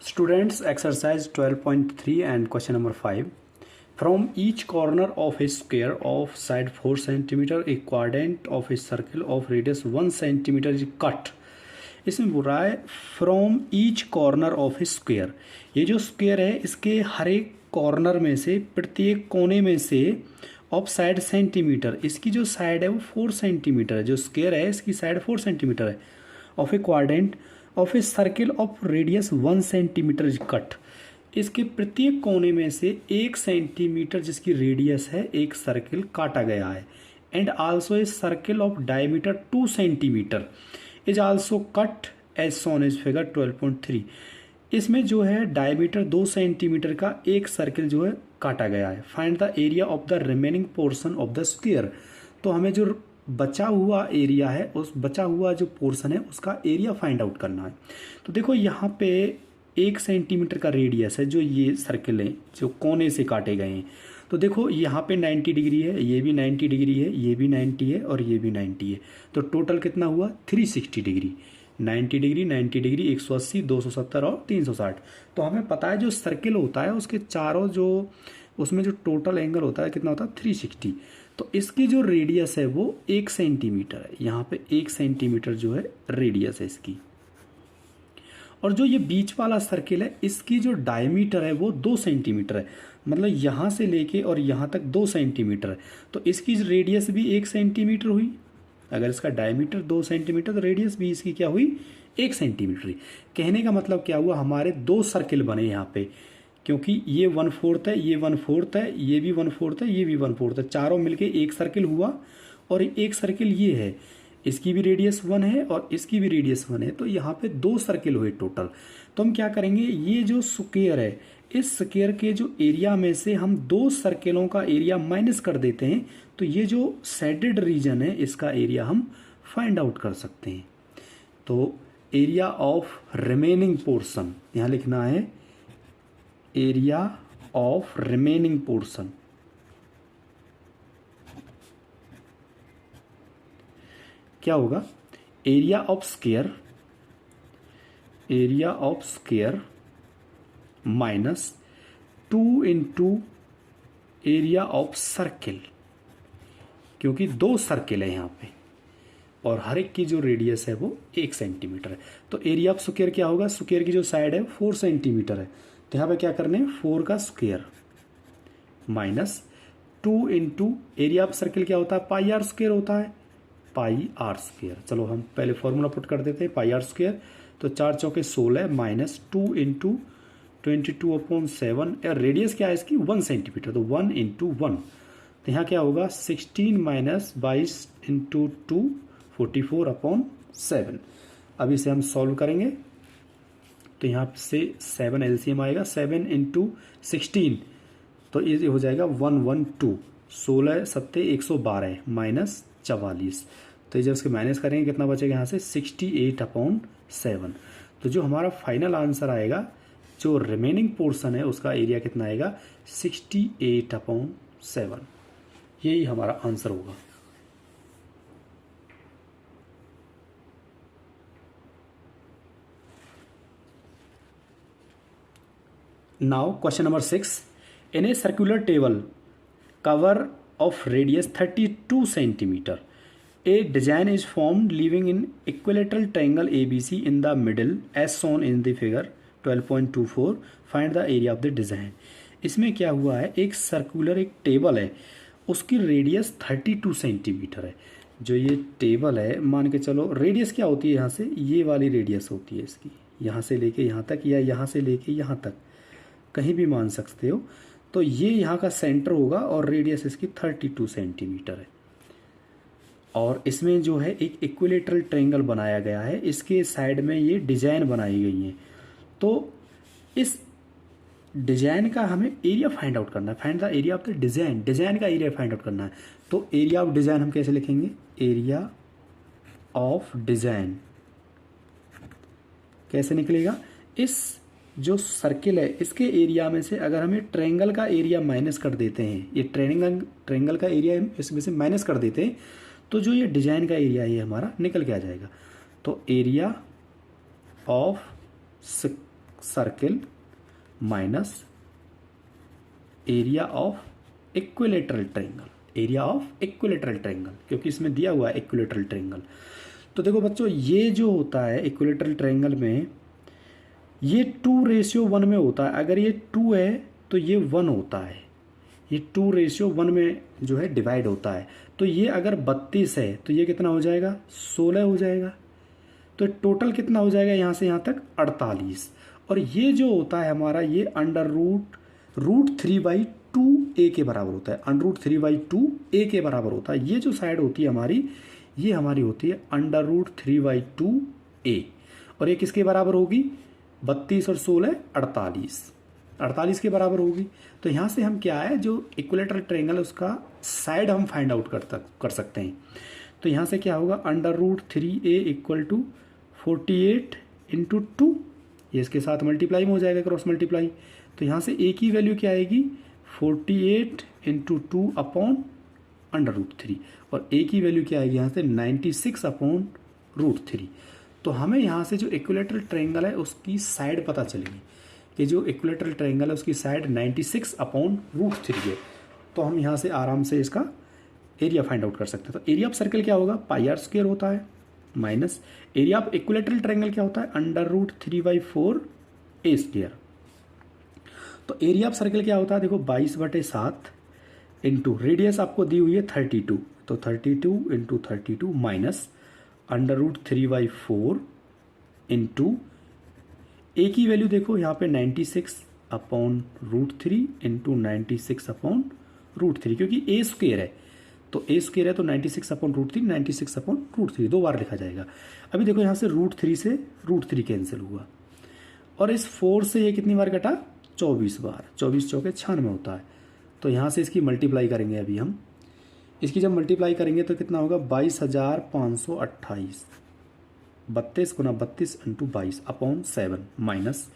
Students, exercise 12.3 and question number 5. From each corner of a square of side 4 cm, a quadrant of a circle of radius 1 cm is cut. इसमें बोल रहा है from each corner of A square. ये जो square है इसके हर एक corner में से, प्रत्येक कोने में से ऑफ साइड सेंटीमीटर, इसकी जो साइड है वो 4 सेंटीमीटर है। जो स्क्वेयर है इसकी साइड 4 सेंटीमीटर है। Of A quadrant of A circle of radius 1 centimetre is cut. इसके प्रत्येक कोने में से 1 सेंटीमीटर जिसकी रेडियस है एक सर्किल काटा गया है। And also a circle of diameter 2 centimetre is also cut as shown is figure 12.3। इसमें जो है डायमीटर 2 सेंटीमीटर का एक सर्किल जो है काटा गया है। Find the area of the remaining portion of the square. तो हमें जो बचा हुआ एरिया है, उस बचा हुआ जो पोर्शन है उसका एरिया फाइंड आउट करना है। तो देखो यहाँ पे 1 सेंटीमीटर का रेडियस है जो ये सर्किल है जो कोने से काटे गए हैं। तो देखो यहाँ पे 90 डिग्री है, ये भी 90 डिग्री है, ये भी 90 है और ये भी 90 है। तो टोटल कितना हुआ 360 डिग्री। 90 डिग्री, 90 डिग्री, 180, 270 और 360। तो हमें पता है जो सर्किल होता है उसके चारों जो उसमें जो टोटल एंगल होता है कितना होता है 360। तो इसकी जो रेडियस है वो 1 सेंटीमीटर है। यहाँ पे 1 सेंटीमीटर जो है रेडियस है इसकी। और जो ये बीच वाला सर्किल है इसकी जो डायमीटर है वो 2 सेंटीमीटर है। मतलब यहाँ से लेके और यहाँ तक 2 सेंटीमीटर है। तो इसकी रेडियस भी 1 सेंटीमीटर हुई। अगर इसका डायमीटर 2 सेंटीमीटर तो रेडियस भी इसकी क्या हुई 1 सेंटीमीटर ही। कहने का मतलब क्या हुआ, हमारे 2 सर्किल बने यहाँ पे, क्योंकि ये 1/4 है, ये 1/4 है, ये भी 1/4 है, ये भी 1/4 है। चारों मिलके एक सर्किल हुआ और एक सर्किल ये है, इसकी भी रेडियस 1 है और इसकी भी रेडियस 1 है। तो यहाँ पे 2 सर्किल हुए टोटल। तो हम क्या करेंगे, ये जो स्क्वायर है इस स्क्वायर के जो एरिया में से हम 2 सर्किलों का एरिया माइनस कर देते हैं। तो ये जो शेडेड रीजन है इसका एरिया हम फाइंड आउट कर सकते हैं। तो एरिया ऑफ रिमेनिंग पोर्शन यहाँ लिखना है, एरिया ऑफ रिमेनिंग पोर्शन। क्या होगा, area of square, area of square minus 2 into area of circle, क्योंकि 2 सर्किल है यहाँ पे और हर एक की जो रेडियस है वो 1 सेंटीमीटर है। तो एरिया ऑफ स्क्वायर क्या होगा, स्क्वायर की जो साइड है 4 सेंटीमीटर है। तो यहाँ पे क्या करने हैं 4 का square minus 2 into area of circle क्या होता है पाई आर स्क्वायर होता है, पाई आर स्क्वायर। चलो हम पहले फॉर्मूला पुट कर देते हैं पाई आर स्क्वायर। तो 4 चौके 16 माइनस 2 इंटू 22/7। रेडियस क्या है इसकी 1 सेंटीमीटर, तो 1 इंटू 1। तो यहाँ क्या होगा 16 माइनस 22 इंटू 2 44/7। अब इसे हम सॉल्व करेंगे तो यहाँ से 7 एलसीएम आएगा, 7 इंटू 16 तो ये हो जाएगा 112। 16 सत्ते 112 माइनस 44। तो ये जब इसके माइनस करेंगे कितना बचेगा यहाँ से 68/7। तो जो हमारा फाइनल आंसर आएगा, जो रिमेनिंग पोर्शन है उसका एरिया कितना आएगा 68/7। यही हमारा आंसर होगा। Now question number 6। In a circular table cover of radius 32 centimetre a design is formed leaving in equilateral triangle ABC in the middle as shown in the figure 12.24. find the area of the design। इसमें क्या हुआ है, एक circular एक table है, उसकी radius 32 centimetre है। जो ये टेबल है मान के चलो, रेडियस क्या होती है यहाँ से, ये वाली रेडियस होती है इसकी, यहाँ से लेके यहाँ तक या यहाँ से लेके यहाँ तक कहीं भी मान सकते हो। तो ये यहाँ का सेंटर होगा और रेडियस इसकी 32 सेंटीमीटर है। और इसमें जो है एक इक्विलेटरल ट्रायंगल बनाया गया है, इसके साइड में ये डिजाइन बनाई गई है। तो इस डिजाइन का हमें एरिया फाइंड आउट करना है। Find the area of the design, design का एरिया फाइंड आउट करना है। तो एरिया ऑफ डिजाइन हम कैसे लिखेंगे, एरिया ऑफ डिजाइन कैसे निकलेगा, इस जो सर्किल है इसके एरिया में से अगर हमें ट्रायंगल का एरिया माइनस कर देते हैं, ये ट्रायंगल का एरिया इसमें से माइनस कर देते हैं, तो जो ये डिजाइन का एरिया ये हमारा निकल के आ जाएगा। तो area of circle minus area of equilateral triangle, area of equilateral triangle, क्योंकि इसमें दिया हुआ है इक्विलेटरल ट्रायंगल। तो देखो बच्चों, ये जो होता है इक्विलेटरल ट्रायंगल में, ये 2:1 में होता है। अगर ये 2 है तो ये 1 होता है, ये 2:1 में जो है डिवाइड होता है। तो ये अगर 32 है तो ये कितना हो जाएगा, 16 हो जाएगा। तो टोटल कितना हो जाएगा यहाँ से यहाँ तक, 48। और ये जो होता है हमारा, ये √3/2 के बराबर होता है, √3/2 के बराबर होता है। ये जो साइड होती है हमारी, ये हमारी होती है √3/2। और ये किसके बराबर होगी, 32 और 16 48 के बराबर होगी। तो यहाँ से हम क्या है, जो इक्विलेटरल ट्रायंगल है उसका साइड हम फाइंड आउट कर सकते हैं। तो यहाँ से क्या होगा, √3a = 48 × 2, ये इसके साथ मल्टीप्लाई में हो जाएगा, क्रॉस मल्टीप्लाई। तो यहाँ से a की वैल्यू क्या आएगी, 48 × 2/√3, और a की वैल्यू क्या आएगी यहाँ से, 96/√3। तो हमें यहाँ से जो इक्विलेटरल ट्रायंगल है उसकी साइड पता चलेगी कि जो इक्विलेटरल ट्रायंगल है उसकी साइड 96/√3 है। तो हम यहाँ से आराम से इसका एरिया फाइंड आउट कर सकते हैं। तो एरिया ऑफ सर्कल क्या होगा, πr² होता है, minus area of equilateral triangle क्या होता है, √3/4a²। तो एरिया ऑफ सर्कल क्या होता है, देखो 22/7 इंटू रेडियस आपको दी हुई है 32, तो 32 × 32 माइनस √3/4 इंटू ए की वैल्यू देखो यहाँ पे 96/√3 इंटू 96/√3, क्योंकि a² है तो a² है तो 96/√3, 96/√3 दो बार लिखा जाएगा। अभी देखो यहाँ से √3 से √3 कैंसिल हुआ, और इस 4 से ये कितनी बार कटा, 24 बार, 24 चौके 96 होता है। तो यहाँ से इसकी मल्टीप्लाई करेंगे, अभी हम इसकी जब मल्टीप्लाई करेंगे तो कितना होगा, 22,528, 32 × 32 × 22/7 माइनस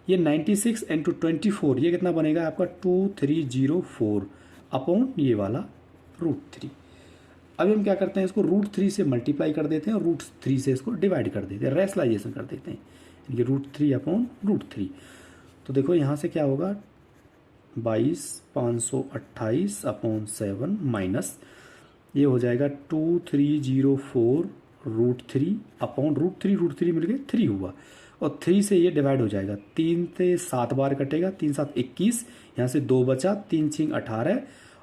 ये 96 × 24, ये कितना बनेगा आपका, 2304 अपॉन ये वाला √3। अभी हम क्या करते हैं, इसको √3 से मल्टीप्लाई कर देते हैं और √3 से इसको डिवाइड कर देते हैं, रेशनलाइजेशन कर देते हैं, यानी कि √3/√3। तो देखो यहाँ से क्या होगा, 22,528/7 माइनस ये हो जाएगा 2304√3/√3 मिलके 3 हुआ, और 3 से ये डिवाइड हो जाएगा, 3 से 7 बार कटेगा, 3 7 21, यहाँ से 2 बचा, 3 6 18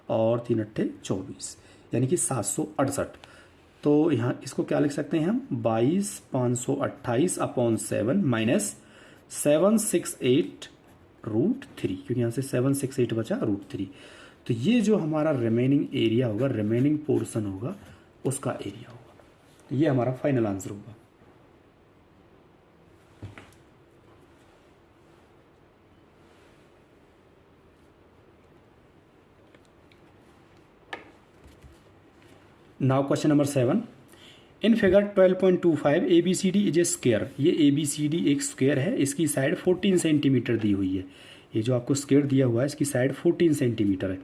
और 3 8 24, यानी कि 768। तो यहाँ इसको क्या लिख सकते हैं हम, 22,528/7 माइनस 768√3, क्योंकि यहाँ से 768 बचा √3। तो ये जो हमारा रिमेनिंग एरिया होगा, रिमेनिंग पोर्शन होगा, उसका एरिया होगा। ये हमारा फाइनल आंसर होगा। Now question number 7, in figure 12.25 ABCD is a square. ये ABCD एक स्क्वायर है, इसकी साइड 14 सेंटीमीटर दी हुई है। ये जो आपको स्क्वायर दिया हुआ है इसकी साइड 14 सेंटीमीटर है।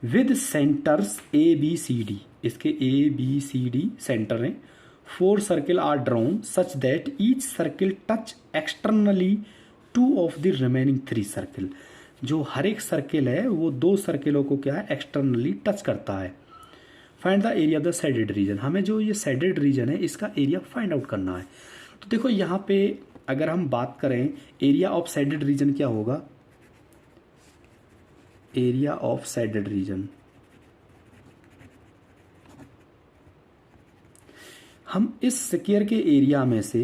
विद सेंटर्स ABCD, इसके ABCD सेंटर हैं। 4 circle are drawn such that each circle touch externally 2 of the remaining 3 circle. जो हर एक सर्किल है वो 2 सर्किलों को क्या है, एक्सटर्नली टच करता है। Find the area of the shaded region, हमें जो ये शेडेड रीजन है इसका एरिया फाइंड आउट करना है। तो देखो यहाँ पे अगर हम बात करें एरिया ऑफ शेडेड रीजन क्या होगा, एरिया ऑफ शेडेड रीजन, हम इस स्क्वायर के एरिया में से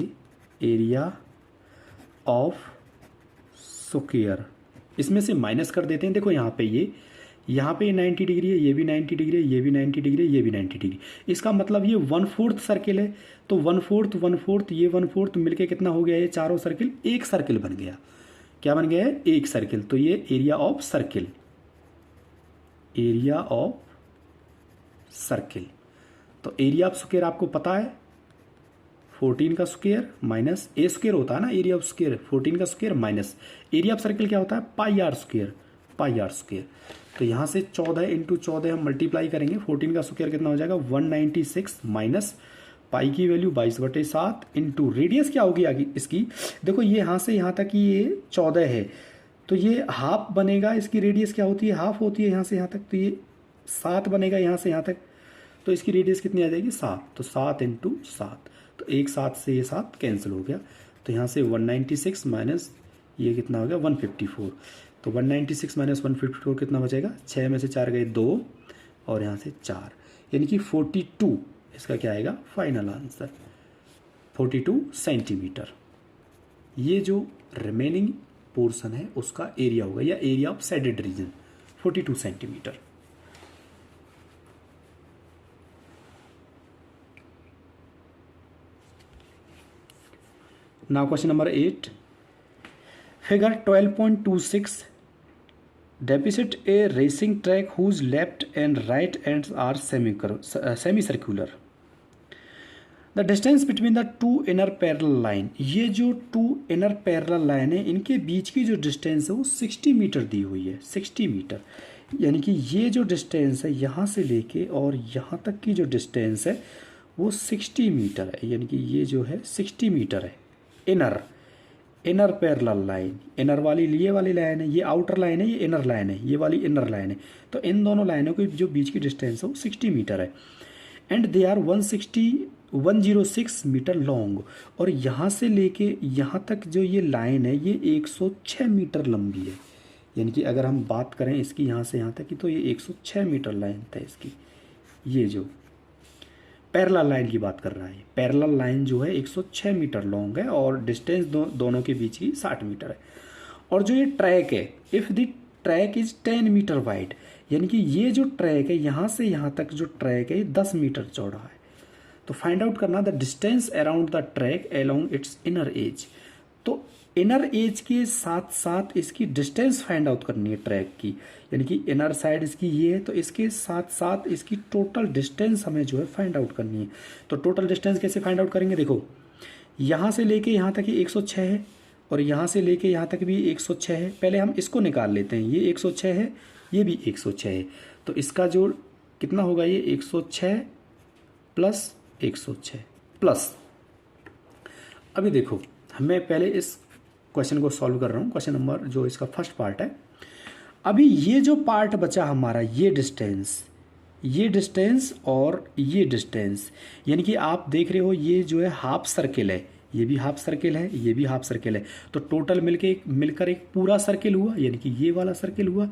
एरिया ऑफ स्क्वायर इसमें से माइनस कर देते हैं। देखो यहाँ पे यहाँ पे 90 डिग्री है, ये भी 90 डिग्री है, ये भी 90 डिग्री है, ये भी 90 डिग्री। इसका मतलब ये 1/4 सर्किल है, तो 1/4 1/4 ये 1/4 मिलके कितना हो गया, ये चारों सर्किल एक सर्किल बन गया। क्या बन गया है, एक सर्किल। तो ये area of circle, area of circle. तो एरिया ऑफ स्क्वायर आपको पता है 14 का स्क्वायर माइनस ए स्क्वायर होता है ना, एरिया ऑफ स्क्वायर 14 का square minus area of circle क्या होता है, πr स्क्वायर, πr स्क्वायर। तो यहाँ से 14 × 14 हम मल्टीप्लाई करेंगे, 14 का स्क्वायर कितना हो जाएगा 196 माइनस पाई की वैल्यू 22/7 इंटू रेडियस क्या होगी आगे इसकी, देखो ये यहाँ से यहाँ तक ये 14 है, तो ये हाफ बनेगा, इसकी रेडियस क्या होती है, हाफ होती है यहाँ से यहाँ तक, तो ये 7 बनेगा यहाँ से यहाँ तक, तो इसकी रेडियस कितनी आ जाएगी 7, तो 7 इंटू 7, तो एक 7 से ये 7 कैंसिल हो गया, तो यहाँ से 196 माइनस ये कितना हो गया 154, तो 196 माइनस 154 कितना बचेगा, 6 में से 4 गए 2 और यहाँ से 4, यानी कि 42 इसका क्या आएगा फाइनल आंसर 42 सेंटीमीटर। ये जो रिमेनिंग पोर्शन है उसका एरिया होगा या area of shaded region 42 centimetre. Now question number 8, figure 12.26 depict a racing track whose left and right ends are semicircular. The distance between the two inner parallel line, ये जो to inner parallel line है इनके बीच की जो distance है वो 60 metre दी हुई है, 60 मीटर, यानी कि ये जो डिस्टेंस है यहाँ से लेके और यहाँ तक की जो डिस्टेंस है वो 60 मीटर है, यानी कि ये जो है 60 मीटर है। इनर पैरेलल लाइन, इनर वाली ये वाली लाइन है, ये आउटर लाइन है, ये इनर लाइन है, ये वाली इनर लाइन है, तो इन दोनों लाइनों के जो बीच की डिस्टेंस है वो 60 मीटर है। And they are 106 metre long, और यहाँ से लेके यहाँ तक जो ये लाइन है ये 106 मीटर लंबी है, यानी कि अगर हम बात करें इसकी यहाँ से यहाँ तक की तो ये 106 मीटर लाइन है इसकी। ये जो पैरेलल लाइन की बात कर रहा है, पैरेलल लाइन जो है 106 मीटर लॉन्ग है और डिस्टेंस दोनों के बीच की 60 मीटर है। और जो ये ट्रैक है, if the track is 10 metre wide, यानी कि ये जो ट्रैक है यहाँ से यहाँ तक जो ट्रैक है ये 10 मीटर चौड़ा है, तो फाइंड आउट करना the distance around the track along it's inner as. तो इनर एज के साथ साथ इसकी डिस्टेंस फाइंड आउट करनी है ट्रैक की, यानी कि इनर साइड इसकी ये है, तो इसके साथ साथ इसकी टोटल डिस्टेंस हमें जो है फाइंड आउट करनी है। तो टोटल डिस्टेंस कैसे फाइंड आउट करेंगे, देखो यहाँ से लेके यहाँ तक ये 106 है और यहाँ से लेके यहाँ तक भी 106 है। पहले हम इसको निकाल लेते हैं, ये 106 है, ये भी 106 है, तो इसका जो कितना होगा ये 106 प्लस 106 प्लस। अभी देखो मैं पहले इस क्वेश्चन को सॉल्व कर रहा हूँ, क्वेश्चन नंबर जो इसका फर्स्ट पार्ट है। अभी ये जो पार्ट बचा हमारा, ये डिस्टेंस और ये डिस्टेंस, यानी कि आप देख रहे हो ये जो है हाफ सर्किल है, ये भी हाफ सर्किल है, ये भी हाफ सर्किल है, तो टोटल मिलकर एक पूरा सर्किल हुआ, यानी कि ये वाला सर्किल हुआ।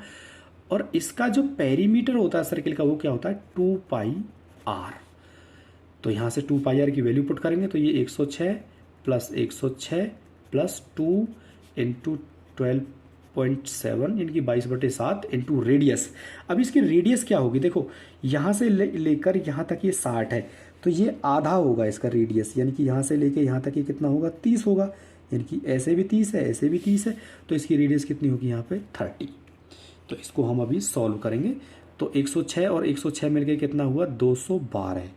और इसका जो पेरीमीटर होता है सर्किल का वो क्या होता है 2πr। तो यहाँ से 2πr की वैल्यू पुट करेंगे तो ये 106 प्लस 106 प्लस 2 इंटू 12.7 यानी कि 22/7 इंटू रेडियस। अब इसकी रेडियस क्या होगी, देखो यहाँ से लेकर यहाँ तक ये 60 है, तो ये आधा होगा इसका रेडियस, यानी कि यहाँ से लेके यहाँ तक ये कितना होगा 30 होगा, यानी कि ऐसे भी 30 है, ऐसे भी 30 है, तो इसकी रेडियस कितनी होगी यहाँ पे 30। तो इसको हम अभी सॉल्व करेंगे, तो 106 और 106 मिलकर कितना हुआ 212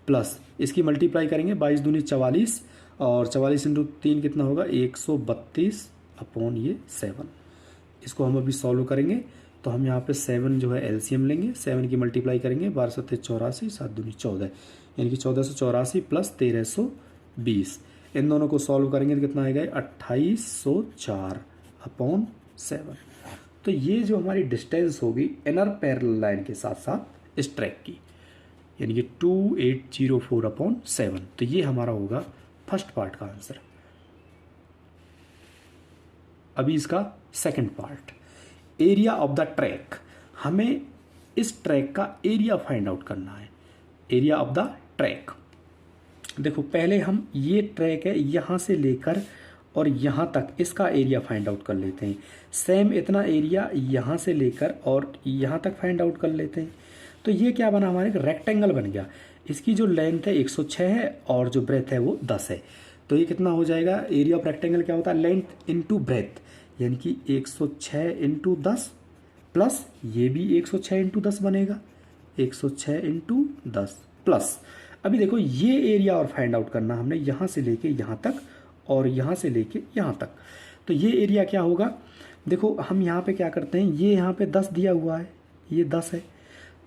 प्लस इसकी मल्टीप्लाई करेंगे 22 दूनी 44 और 44 इंटू 3 कितना होगा 132 अपॉन ये 7। इसको हम अभी सॉल्व करेंगे तो हम यहाँ पे 7 जो है एलसीएम लेंगे, 7 की मल्टीप्लाई करेंगे 12 7 84 7 दूनी 14, यानी कि 1484 प्लस 1320। इन दोनों को सॉल्व करेंगे तो कितना आएगा 2804 अपॉन 7। तो ये जो हमारी डिस्टेंस होगी इनर पैरेलल लाइन के साथ साथ इस ट्रैक की, यानी कि 2804 अपॉन 7। तो ये हमारा होगा फर्स्ट पार्ट का आंसर। अभी इसका second part, area of the track. हमें इस ट्रैक का एरिया फाइंड आउट करना है, एरिया ऑफ द ट्रैक। देखो पहले हम ये ट्रैक है यहाँ से लेकर और यहाँ तक इसका एरिया फाइंड आउट कर लेते हैं। सेम इतना एरिया यहाँ से लेकर और यहाँ तक फाइंड आउट कर लेते हैं। तो ये क्या बना हमारे एक रेक्टेंगल बन गया। इसकी जो लेंथ है 106 है और जो ब्रेथ है वो 10 है। तो ये कितना हो जाएगा, एरिया ऑफ रेक्टेंगल क्या होता है लेंथ इंटू ब्रेथ, यानी कि 106 इंटू 10 प्लस ये भी 106 इंटू 10 बनेगा, 106 इंटू 10 प्लस। अभी देखो ये एरिया और फाइंड आउट करना हमने यहाँ से लेके यहाँ तक और यहाँ से लेके यहाँ तक। तो ये एरिया क्या होगा, देखो हम यहाँ पे क्या करते हैं, ये यहाँ पे 10 दिया हुआ है, ये 10 है,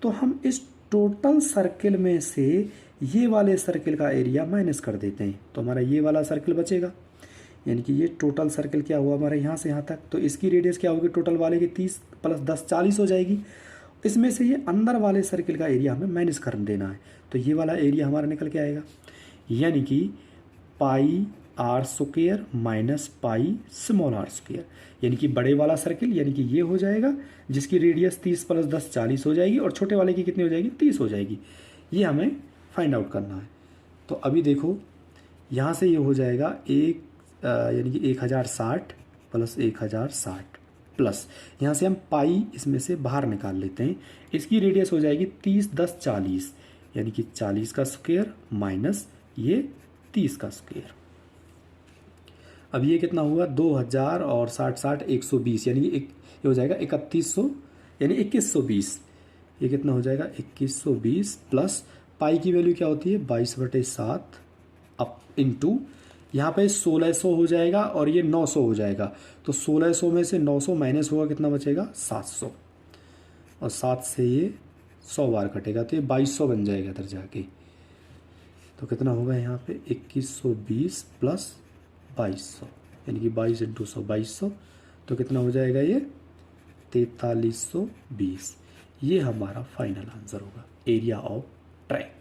तो हम इस टोटल सर्किल में से ये वाले सर्किल का एरिया माइनस कर देते हैं, तो हमारा ये वाला सर्किल बचेगा। यानी कि ये टोटल सर्किल क्या हुआ हमारा यहाँ से यहाँ तक, तो इसकी रेडियस क्या होगी टोटल वाले की 30 + 10 40 हो जाएगी। इसमें से ये अंदर वाले सर्किल का एरिया हमें माइनस कर देना है, तो ये वाला एरिया हमारा निकल के आएगा। यानी कि पाई r square minus pi small r square, यानी कि बड़े वाला सर्किल यानी कि ये हो जाएगा जिसकी रेडियस 30 + 10 40 हो जाएगी, और छोटे वाले की कितनी हो जाएगी 30 हो जाएगी। ये हमें फाइंड आउट करना है। तो अभी देखो यहाँ से ये हो जाएगा यानी कि 1060 + 1060 प्लस यहाँ से हम पाई इसमें से बाहर निकाल लेते हैं। इसकी रेडियस हो जाएगी 30 10 40, यानी कि 40 का स्क्वायर माइनस ये 30 का स्क्वायर। अब ये कितना हुआ 2000 और 60 60 120, यानी कि ये हो जाएगा 3100 यानी 2120। ये कितना हो जाएगा 2120 प्लस पाई की वैल्यू क्या होती है 22/7 अप इंटू यहाँ पे 1600 हो जाएगा और ये 900 हो जाएगा। तो 1600 में से 900 माइनस होगा, कितना बचेगा 700, और 7 से ये 100 बार कटेगा तो ये 2200 बन जाएगा इधर जाके। तो कितना होगा यहाँ पे 2120 प्लस 2200, यानी कि 22 × 100 2200, तो कितना हो जाएगा ये 4320। ये हमारा फाइनल आंसर होगा एरिया ऑफ ट्रैक।